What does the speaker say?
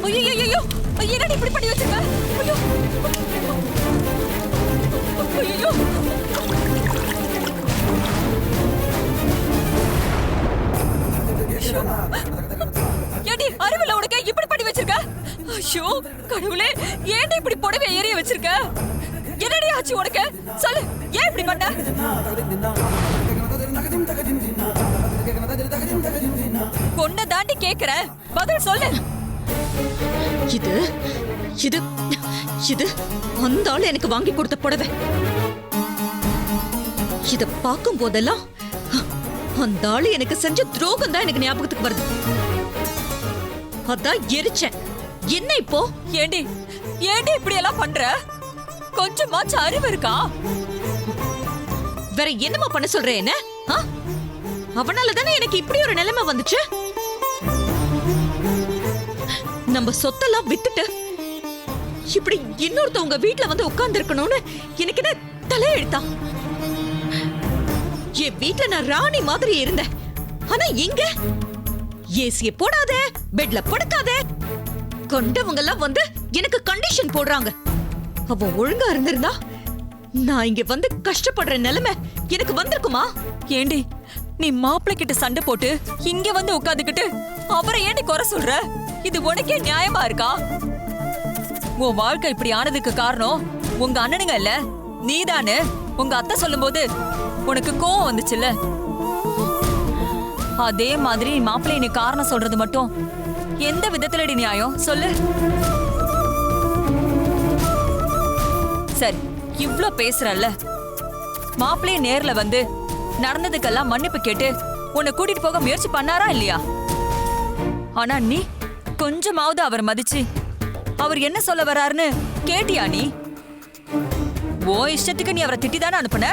ஐயோ என்னடி இப்படி பண்ணி வச்சிருக்க? ஐயோ ஐயோ ஏடி அறிவில்ல உனக்கு இப்படி பண்ணி வச்சிருக்க? ஐயோ கடவுளே, ஏன்டி இப்படி புடவை ஏறிய வச்சிருக்க? என்னடி ஆச்சு உனக்கு? சொல்லு, ஏன் இப்படி பண்ண? கொன்ன தாண்டி கேக்குற, பதில் சொல்லு. இது இது இது அந்த ஆள் எனக்கு வாங்கி கொடுத்த புடவை. இத பார்க்கும் போதெல்லாம் அந்த ஆளு எனக்கு செஞ்ச துரோகம் தான் எனக்கு ஞாபகத்துக்கு வருது. அதான் எரிச்சேன். என்ன இப்போ? ஏண்டி ஏண்டி இப்படி எல்லாம் பண்ற? கொஞ்சமாச்சு அறிவு இருக்கா? வேற என்னமா பண்ண சொல்ற? என்ன அவனால தானே எனக்கு இப்படி ஒரு நிலைமை வந்துச்சு. நம்ம சொத்தெல்லாம் வித்துட்டு இப்படி இன்னொருத்தவங்க வீட்டுல வந்து உட்கார்ந்து இருக்கணும்னு எனக்கு என்ன தலையெழுத்தா? என் வீட்டுல நான் ராணி மாதிரி இருந்தேன். ஆனா இங்க ஏசிய போடாத, பெட்ல படுக்காத, கொண்டவங்க எல்லாம் வந்து எனக்கு கண்டிஷன் போடுறாங்க. அவ ஒழுங்கா இருந்திருந்தா நான் இங்க வந்து கஷ்டப்படுற நிலைமை எனக்கு வந்திருக்குமா? ஏண்டி நீ மாப்பிள்ளை கிட்ட சண்டை போட்டு இங்க வந்து உட்காந்துக்கிட்டு அவரை ஏண்டி குறை சொல்ற? இது உனக்கே நியாயமா இருக்கா? உன் வாழ்க்கை இப்படி ஆனதுக்கு காரணம் உங்க அண்ணனுங்க இல்ல, நீதானு உங்க அத்தை சொல்லும் போது உனக்கு கோவம் வந்துச்சுல்ல? அதே மாதிரி மாப்பிள்ளை நீ காரணம் சொல்றது மட்டும் எந்த விதத்துல நியாயம் சொல்லு? சரி, இவ்ளோ பேசுறல்ல, மாப்பிள்ளைய நேர்ல வந்து நடந்ததுக்கெல்லாம் மன்னிப்பு கேட்டு உன்னை கூட்டிட்டு போக முயற்சி பண்ணாரா இல்லையா? ஆனா நீ கொஞ்சமாவது அவர் மதிச்சு அவர் என்ன சொல்ல வர்றாருன்னு கேட்டியா? நீ ஓ இஷ்டத்துக்கு நீ அவரை திட்டிதானே அனுப்புன.